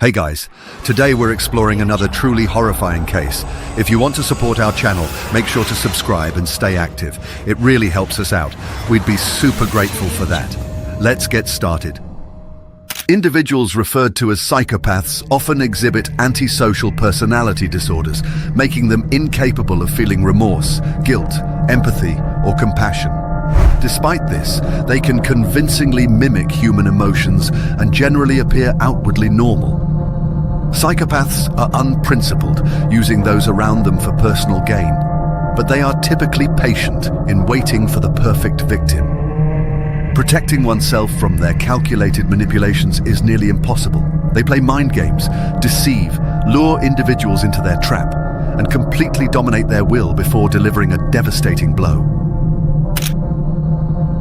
Hey guys, today we're exploring another truly horrifying case. If you want to support our channel, make sure to subscribe and stay active. It really helps us out. We'd be super grateful for that. Let's get started. Individuals referred to as psychopaths often exhibit antisocial personality disorders, making them incapable of feeling remorse, guilt, empathy, or compassion. Despite this, they can convincingly mimic human emotions and generally appear outwardly normal. Psychopaths are unprincipled, using those around them for personal gain, but they are typically patient in waiting for the perfect victim. Protecting oneself from their calculated manipulations is nearly impossible. They play mind games, deceive, lure individuals into their trap, and completely dominate their will before delivering a devastating blow.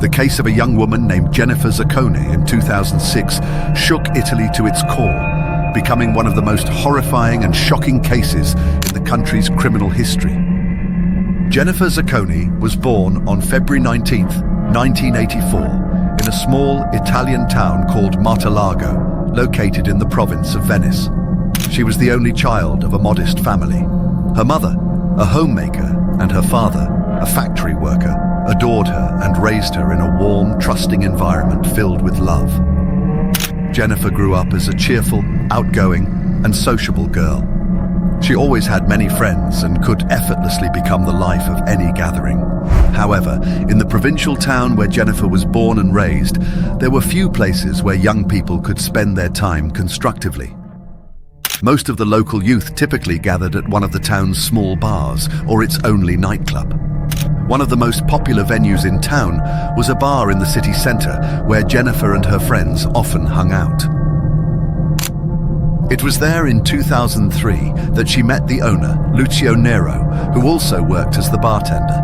The case of a young woman named Jennifer Zaccone in 2006 shook Italy to its core, becoming one of the most horrifying and shocking cases in the country's criminal history. Jennifer Zaccone was born on February 19, 1984, in a small Italian town called Martalago, located in the province of Venice. She was the only child of a modest family. Her mother, a homemaker, and her father, a factory worker, adored her and raised her in a warm, trusting environment filled with love. Jennifer grew up as a cheerful, outgoing, and sociable girl. She always had many friends and could effortlessly become the life of any gathering. However, in the provincial town where Jennifer was born and raised, there were few places where young people could spend their time constructively. Most of the local youth typically gathered at one of the town's small bars or its only nightclub. One of the most popular venues in town was a bar in the city centre where Jennifer and her friends often hung out. It was there in 2003 that she met the owner, Lucio, who also worked as the bartender.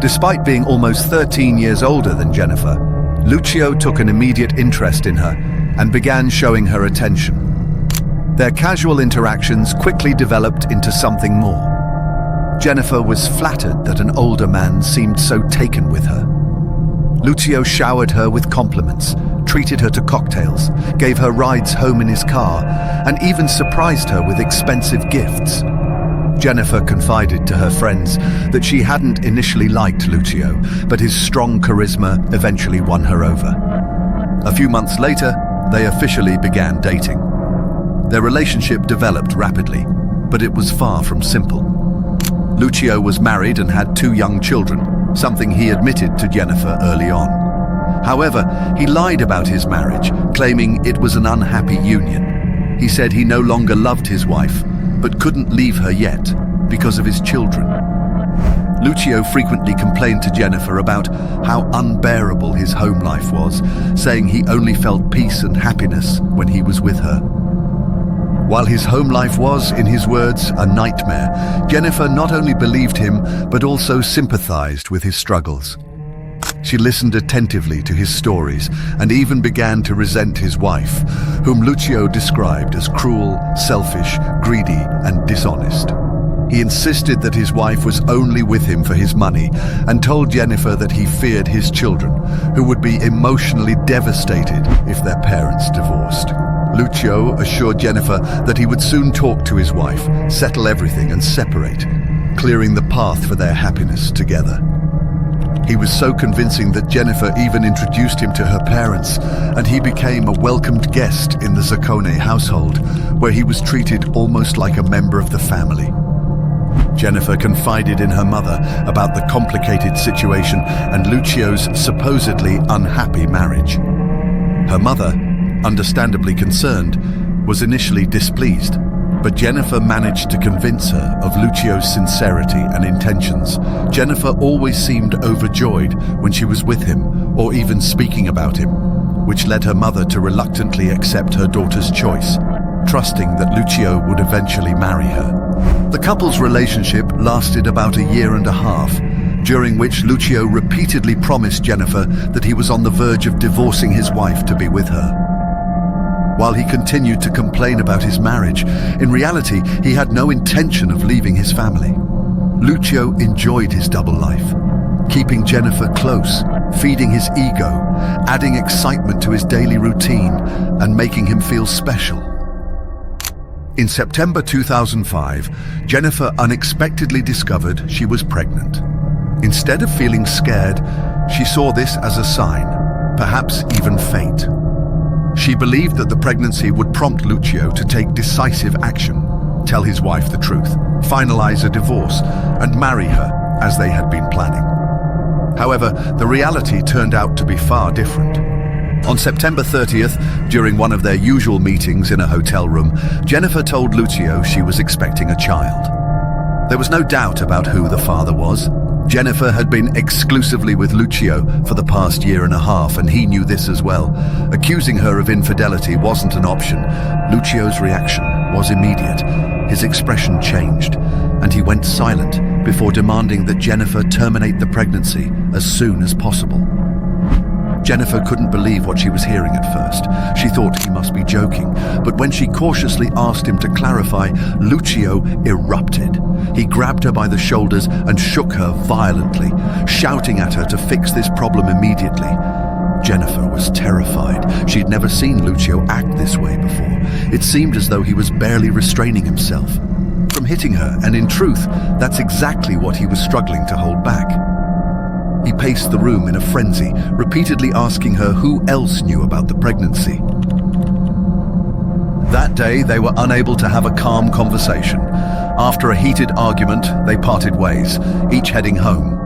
Despite being almost 13 years older than Jennifer, Lucio took an immediate interest in her and began showing her attention. Their casual interactions quickly developed into something more. Jennifer was flattered that an older man seemed so taken with her. Lucio showered her with compliments, treated her to cocktails, gave her rides home in his car, and even surprised her with expensive gifts. Jennifer confided to her friends that she hadn't initially liked Lucio, but his strong charisma eventually won her over. A few months later, they officially began dating. Their relationship developed rapidly, but it was far from simple. Lucio was married and had 2 young children, something he admitted to Jennifer early on. However, he lied about his marriage, claiming it was an unhappy union. He said he no longer loved his wife, but couldn't leave her yet because of his children. Lucio frequently complained to Jennifer about how unbearable his home life was, saying he only felt peace and happiness when he was with her. While his home life was, in his words, a nightmare, Jennifer not only believed him, but also sympathized with his struggles. She listened attentively to his stories and even began to resent his wife, whom Lucio described as cruel, selfish, greedy, and dishonest. He insisted that his wife was only with him for his money and told Jennifer that he feared his children, who would be emotionally devastated if their parents divorced. Lucio assured Jennifer that he would soon talk to his wife, settle everything and separate, clearing the path for their happiness together. He was so convincing that Jennifer even introduced him to her parents, and he became a welcomed guest in the Zaccone household, where he was treated almost like a member of the family. Jennifer confided in her mother about the complicated situation and Lucio's supposedly unhappy marriage. Her mother, understandably concerned, was initially displeased, but Jennifer managed to convince her of Lucio's sincerity and intentions. Jennifer always seemed overjoyed when she was with him or even speaking about him, which led her mother to reluctantly accept her daughter's choice, trusting that Lucio would eventually marry her. The couple's relationship lasted about 1.5 years, during which Lucio repeatedly promised Jennifer that he was on the verge of divorcing his wife to be with her. While he continued to complain about his marriage, in reality, he had no intention of leaving his family. Lucio enjoyed his double life, keeping Jennifer close, feeding his ego, adding excitement to his daily routine, and making him feel special. In September 2005, Jennifer unexpectedly discovered she was pregnant. Instead of feeling scared, she saw this as a sign, perhaps even fate. She believed that the pregnancy would prompt Lucio to take decisive action, tell his wife the truth, finalize a divorce, and marry her as they had been planning. However, the reality turned out to be far different. On September 30th, during one of their usual meetings in a hotel room, Jennifer told Lucio she was expecting a child. There was no doubt about who the father was. Jennifer had been exclusively with Lucio for the past year and a half, and he knew this as well. Accusing her of infidelity wasn't an option. Lucio's reaction was immediate. His expression changed, and he went silent before demanding that Jennifer terminate the pregnancy as soon as possible. Jennifer couldn't believe what she was hearing at first. She thought he must be joking, but when she cautiously asked him to clarify, Lucio erupted. He grabbed her by the shoulders and shook her violently, shouting at her to fix this problem immediately. Jennifer was terrified. She'd never seen Lucio act this way before. It seemed as though he was barely restraining himself from hitting her, and in truth, that's exactly what he was struggling to hold back. He paced the room in a frenzy, repeatedly asking her who else knew about the pregnancy. That day, they were unable to have a calm conversation. After a heated argument, they parted ways, each heading home.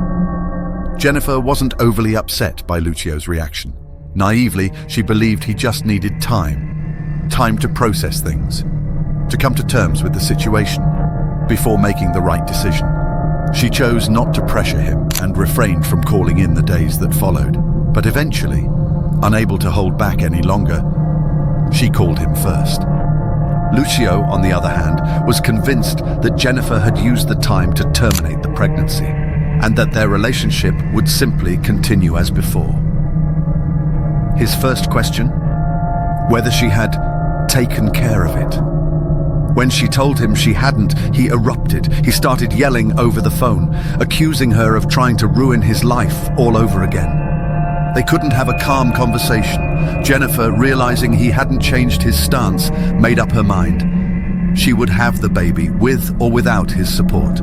Jennifer wasn't overly upset by Lucio's reaction. Naively, she believed he just needed time to process things, to come to terms with the situation before making the right decision. She chose not to pressure him and refrained from calling in the days that followed. But eventually, unable to hold back any longer, she called him first. Lucio, on the other hand, was convinced that Jennifer had used the time to terminate the pregnancy, and that their relationship would simply continue as before. His first question? Whether she had taken care of it. When she told him she hadn't, he erupted. He started yelling over the phone, accusing her of trying to ruin his life all over again. They couldn't have a calm conversation. Jennifer, realizing he hadn't changed his stance, made up her mind. She would have the baby, with or without his support.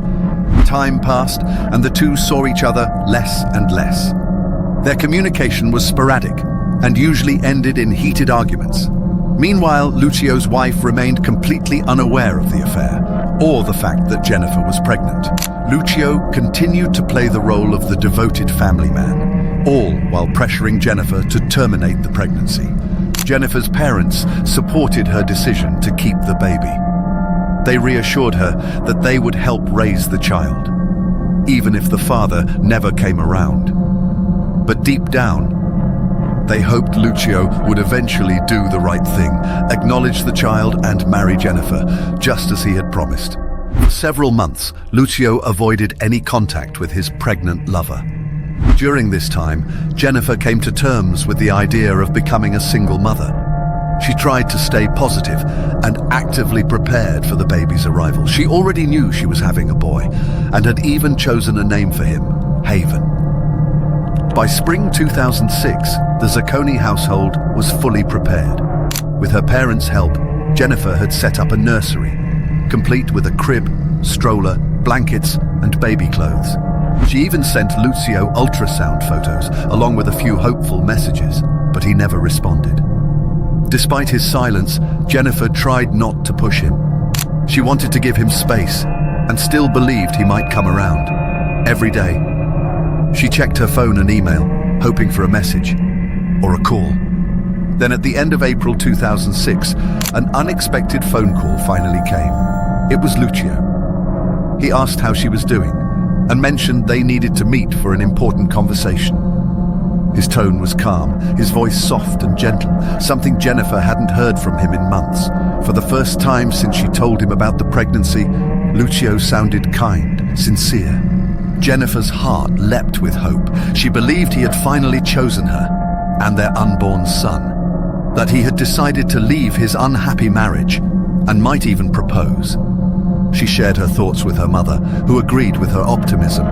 Time passed, and the two saw each other less and less. Their communication was sporadic, and usually ended in heated arguments. Meanwhile, Lucio's wife remained completely unaware of the affair, or the fact that Jennifer was pregnant. Lucio continued to play the role of the devoted family man, all while pressuring Jennifer to terminate the pregnancy. Jennifer's parents supported her decision to keep the baby. They reassured her that they would help raise the child, even if the father never came around. But deep down, they hoped Lucio would eventually do the right thing, acknowledge the child and marry Jennifer, just as he had promised. For several months, Lucio avoided any contact with his pregnant lover. During this time, Jennifer came to terms with the idea of becoming a single mother. She tried to stay positive and actively prepared for the baby's arrival. She already knew she was having a boy and had even chosen a name for him, Haven. By spring 2006, the Zacconi household was fully prepared. With her parents' help, Jennifer had set up a nursery, complete with a crib, stroller, blankets, and baby clothes. She even sent Lucio ultrasound photos, along with a few hopeful messages, but he never responded. Despite his silence, Jennifer tried not to push him. She wanted to give him space, and still believed he might come around. Every day, she checked her phone and email, hoping for a message or a call. Then at the end of April 2006, an unexpected phone call finally came. It was Lucio. He asked how she was doing and mentioned they needed to meet for an important conversation. His tone was calm, his voice soft and gentle, something Jennifer hadn't heard from him in months. For the first time since she told him about the pregnancy, Lucio sounded kind, sincere. Jennifer's heart leapt with hope. She believed he had finally chosen her and their unborn son, that he had decided to leave his unhappy marriage and might even propose. She shared her thoughts with her mother, who agreed with her optimism.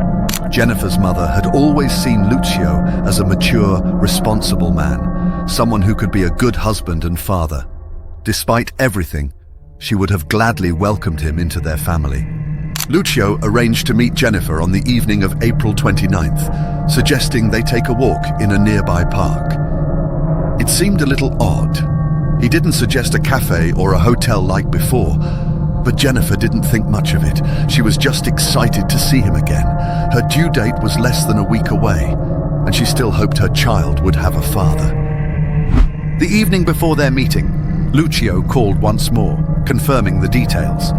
Jennifer's mother had always seen Lucio as a mature, responsible man, someone who could be a good husband and father. Despite everything, she would have gladly welcomed him into their family. Lucio arranged to meet Jennifer on the evening of April 29th, suggesting they take a walk in a nearby park. It seemed a little odd. He didn't suggest a cafe or a hotel like before, but Jennifer didn't think much of it. She was just excited to see him again. Her due date was less than a week away, and she still hoped her child would have a father. The evening before their meeting, Lucio called once more, confirming the details.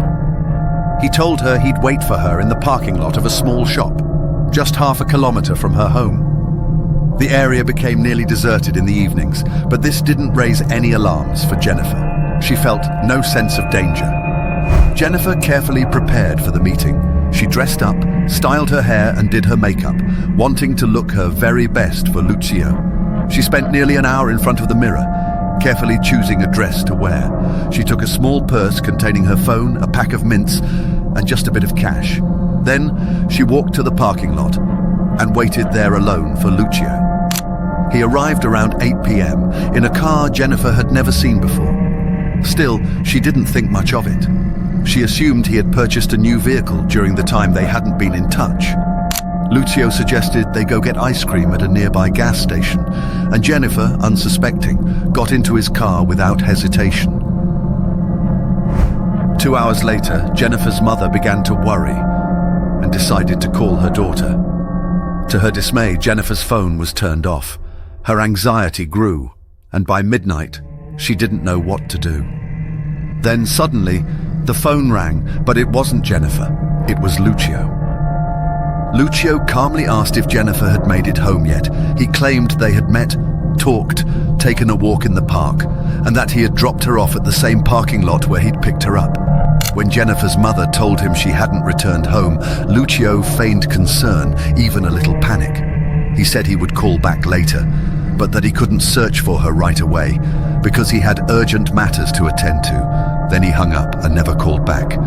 He told her he'd wait for her in the parking lot of a small shop, just half a kilometer from her home. The area became nearly deserted in the evenings, but this didn't raise any alarms for Jennifer. She felt no sense of danger. Jennifer carefully prepared for the meeting. She dressed up, styled her hair and did her makeup, wanting to look her very best for Lucio. She spent nearly an hour in front of the mirror, carefully choosing a dress to wear. She took a small purse containing her phone, a pack of mints, and just a bit of cash. Then she walked to the parking lot and waited there alone for Lucio. He arrived around 8 p.m. in a car Jennifer had never seen before. Still, she didn't think much of it. She assumed he had purchased a new vehicle during the time they hadn't been in touch. Lucio suggested they go get ice cream at a nearby gas station, and Jennifer, unsuspecting, got into his car without hesitation. 2 hours later, Jennifer's mother began to worry and decided to call her daughter. To her dismay, Jennifer's phone was turned off. Her anxiety grew, and by midnight, she didn't know what to do. Then suddenly, the phone rang, but it wasn't Jennifer, it was Lucio. Lucio calmly asked if Jennifer had made it home yet. He claimed they had met, talked, taken a walk in the park, and that he had dropped her off at the same parking lot where he'd picked her up. When Jennifer's mother told him she hadn't returned home, Lucio feigned concern, even a little panic. He said he would call back later, but that he couldn't search for her right away because he had urgent matters to attend to. Then he hung up and never called back.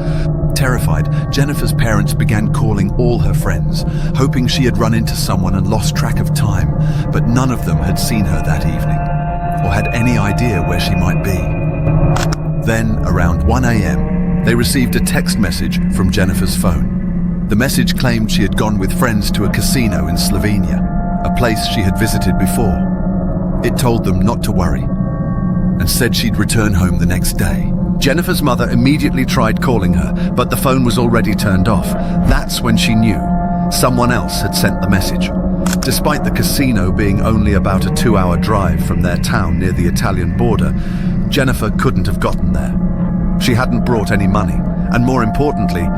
Terrified, Jennifer's parents began calling all her friends, hoping she had run into someone and lost track of time, but none of them had seen her that evening, or had any idea where she might be. Then, around 1 a.m., they received a text message from Jennifer's phone. The message claimed she had gone with friends to a casino in Slovenia, a place she had visited before. It told them not to worry, and said she'd return home the next day. Jennifer's mother immediately tried calling her, but the phone was already turned off. That's when she knew someone else had sent the message. Despite the casino being only about a 2-hour drive from their town near the Italian border, Jennifer couldn't have gotten there. She hadn't brought any money, and more importantly,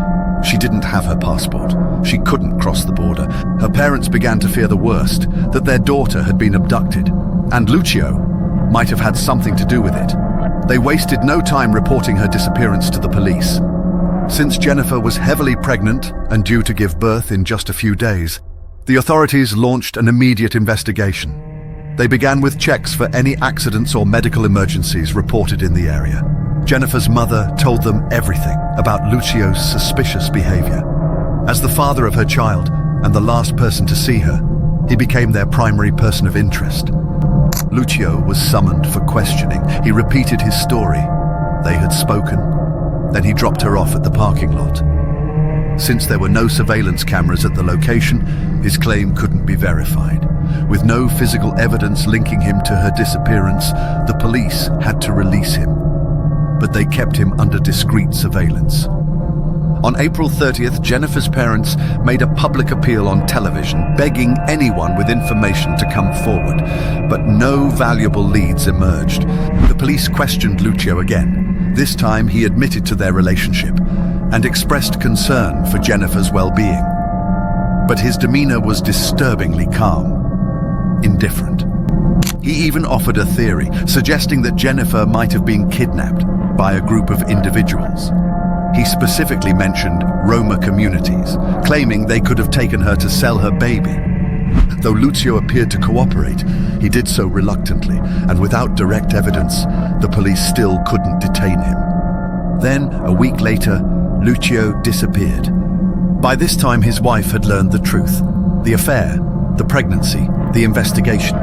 she didn't have her passport. She couldn't cross the border. Her parents began to fear the worst, that their daughter had been abducted, and Lucio might have had something to do with it. They wasted no time reporting her disappearance to the police. Since Jennifer was heavily pregnant and due to give birth in just a few days, the authorities launched an immediate investigation. They began with checks for any accidents or medical emergencies reported in the area. Jennifer's mother told them everything about Lucio's suspicious behavior. As the father of her child and the last person to see her, he became their primary person of interest. Lucio was summoned for questioning. He repeated his story. They had spoken. Then he dropped her off at the parking lot. Since there were no surveillance cameras at the location, his claim couldn't be verified. With no physical evidence linking him to her disappearance, the police had to release him. But they kept him under discreet surveillance. On April 30th, Jennifer's parents made a public appeal on television, begging anyone with information to come forward, but no valuable leads emerged. The police questioned Lucio again. This time he admitted to their relationship and expressed concern for Jennifer's well-being. But his demeanor was disturbingly calm, indifferent. He even offered a theory, suggesting that Jennifer might have been kidnapped by a group of individuals. He specifically mentioned Roma communities, claiming they could have taken her to sell her baby. Though Lucio appeared to cooperate, he did so reluctantly, and without direct evidence, the police still couldn't detain him. Then, a week later, Lucio disappeared. By this time, his wife had learned the truth. The affair, the pregnancy, the investigation.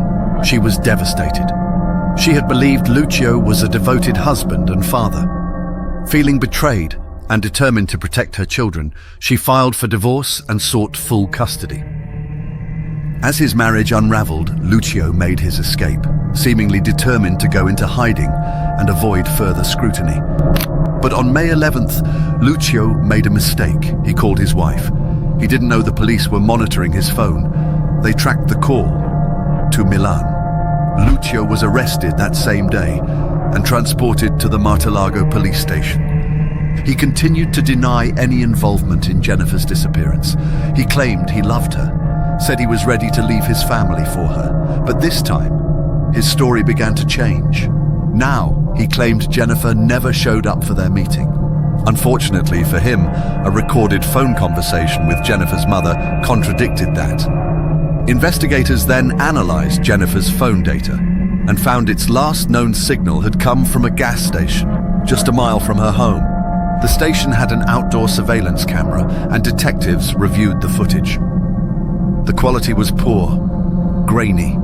She was devastated. She had believed Lucio was a devoted husband and father. Feeling betrayed and determined to protect her children, she filed for divorce and sought full custody. As his marriage unraveled, Lucio made his escape, seemingly determined to go into hiding and avoid further scrutiny. But on May 11th, Lucio made a mistake. He called his wife. He didn't know the police were monitoring his phone. They tracked the call to Milan. Lucio was arrested that same day and transported to the Martelago police station. He continued to deny any involvement in Jennifer's disappearance. He claimed he loved her, said he was ready to leave his family for her. But this time, his story began to change. Now, he claimed Jennifer never showed up for their meeting. Unfortunately for him, a recorded phone conversation with Jennifer's mother contradicted that. Investigators then analyzed Jennifer's phone data and found its last known signal had come from a gas station just a mile from her home. The station had an outdoor surveillance camera and detectives reviewed the footage. The quality was poor, grainy,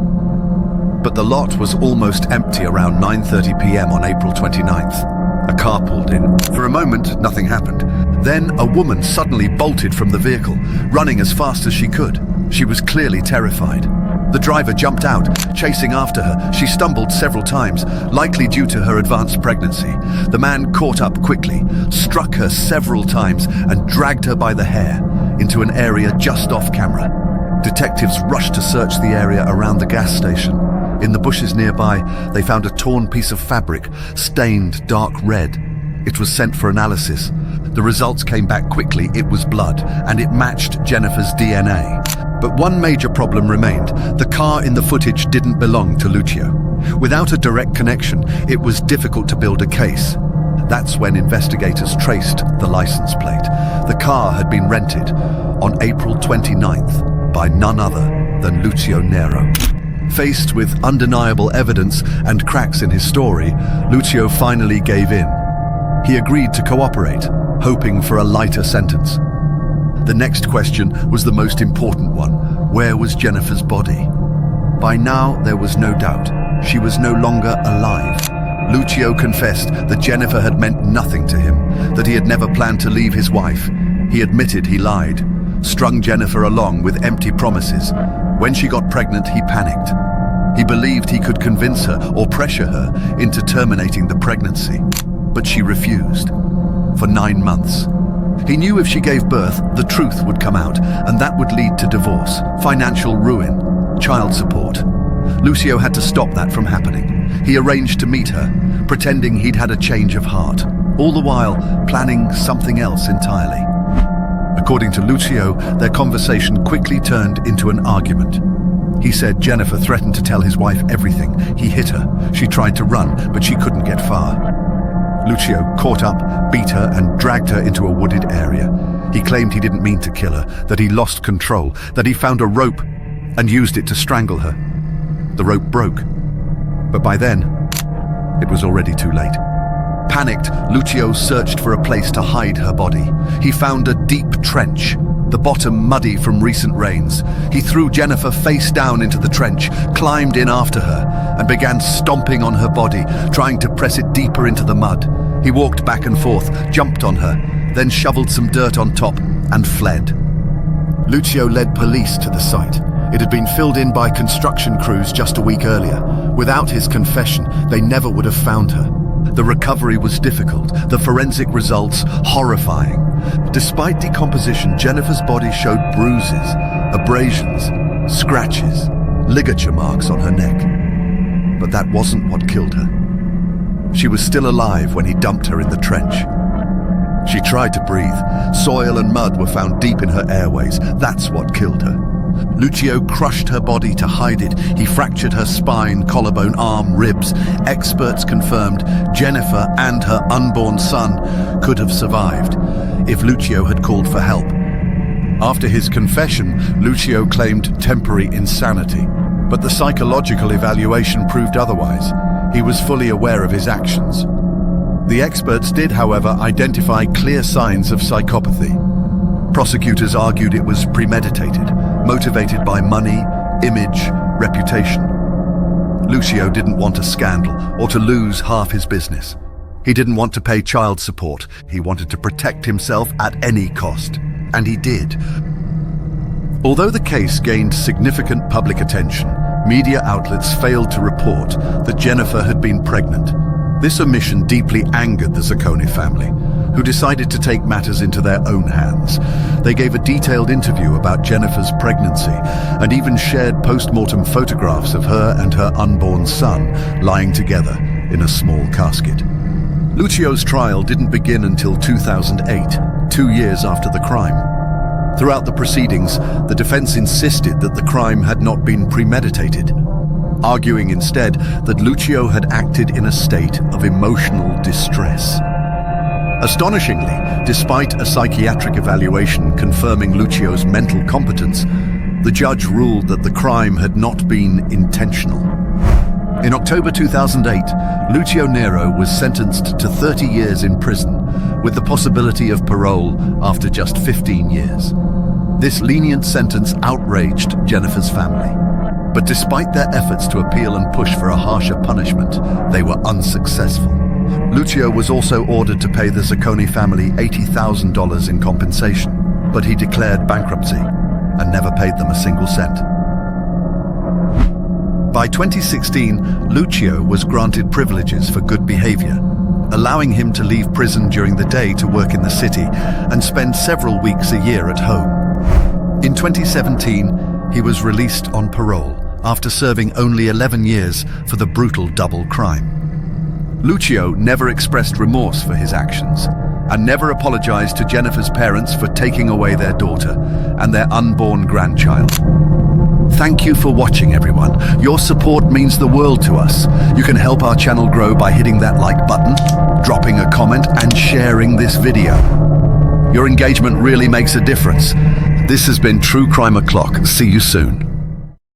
but the lot was almost empty around 9:30 p.m. on April 29th. A car pulled in. For a moment, nothing happened. Then a woman suddenly bolted from the vehicle, running as fast as she could. She was clearly terrified. The driver jumped out, chasing after her. She stumbled several times, likely due to her advanced pregnancy. The man caught up quickly, struck her several times, and dragged her by the hair into an area just off camera. Detectives rushed to search the area around the gas station. In the bushes nearby, they found a torn piece of fabric, stained dark red. It was sent for analysis. The results came back quickly. It was blood, and it matched Jennifer's DNA. But one major problem remained. The car in the footage didn't belong to Lucio. Without a direct connection, it was difficult to build a case. That's when investigators traced the license plate. The car had been rented on April 29th by none other than Lucio Nero. Faced with undeniable evidence and cracks in his story, Lucio finally gave in. He agreed to cooperate, hoping for a lighter sentence. The next question was the most important one. Where was Jennifer's body? By now, there was no doubt. She was no longer alive. Lucio confessed that Jennifer had meant nothing to him, that he had never planned to leave his wife. He admitted he lied, strung Jennifer along with empty promises. When she got pregnant, he panicked. He believed he could convince her or pressure her into terminating the pregnancy, but she refused. For 9 months. He knew if she gave birth, the truth would come out, and that would lead to divorce, financial ruin, child support. Lucio had to stop that from happening. He arranged to meet her, pretending he'd had a change of heart, all the while planning something else entirely. According to Lucio, their conversation quickly turned into an argument. He said Jennifer threatened to tell his wife everything. He hit her. She tried to run, but she couldn't get far. Lucio caught up, beat her, and dragged her into a wooded area. He claimed he didn't mean to kill her, that he lost control, that he found a rope and used it to strangle her. The rope broke, but by then, it was already too late. Panicked, Lucio searched for a place to hide her body. He found a deep trench, the bottom muddy from recent rains. He threw Jennifer face down into the trench, climbed in after her, and began stomping on her body, trying to press it deeper into the mud. He walked back and forth, jumped on her, then shoveled some dirt on top and fled. Lucio led police to the site. It had been filled in by construction crews just a week earlier. Without his confession, they never would have found her. The recovery was difficult, the forensic results horrifying. Despite decomposition, Jennifer's body showed bruises, abrasions, scratches, ligature marks on her neck. But that wasn't what killed her. She was still alive when he dumped her in the trench. She tried to breathe. Soil and mud were found deep in her airways. That's what killed her. Lucio crushed her body to hide it. He fractured her spine, collarbone, arm, ribs. Experts confirmed Jennifer and her unborn son could have survived if Lucio had called for help. After his confession, Lucio claimed temporary insanity, but the psychological evaluation proved otherwise. He was fully aware of his actions. The experts did, however, identify clear signs of psychopathy. Prosecutors argued it was premeditated, motivated by money, image, reputation. Lucio didn't want a scandal or to lose half his business. He didn't want to pay child support. He wanted to protect himself at any cost. And he did. Although the case gained significant public attention, media outlets failed to report that Jennifer had been pregnant. This omission deeply angered the Zaccone family, who decided to take matters into their own hands. They gave a detailed interview about Jennifer's pregnancy and even shared post-mortem photographs of her and her unborn son lying together in a small casket. Lucio's trial didn't begin until 2008, 2 years after the crime. Throughout the proceedings, the defense insisted that the crime had not been premeditated, arguing instead that Lucio had acted in a state of emotional distress. Astonishingly, despite a psychiatric evaluation confirming Lucio's mental competence, the judge ruled that the crime had not been intentional. In October 2008, Lucio Nero was sentenced to 30 years in prison, with the possibility of parole after just 15 years. This lenient sentence outraged Jennifer's family. But despite their efforts to appeal and push for a harsher punishment, they were unsuccessful. Lucio was also ordered to pay the Zaccone family $80,000 in compensation, but he declared bankruptcy and never paid them a single cent. By 2016, Lucio was granted privileges for good behavior, allowing him to leave prison during the day to work in the city and spend several weeks a year at home. In 2017, he was released on parole after serving only 11 years for the brutal double crime. Lucio never expressed remorse for his actions and never apologized to Jennifer's parents for taking away their daughter and their unborn grandchild. Thank you for watching, everyone. Your support means the world to us. You can help our channel grow by hitting that like button, dropping a comment, and sharing this video. Your engagement really makes a difference. This has been True Crime O'Clock. See you soon.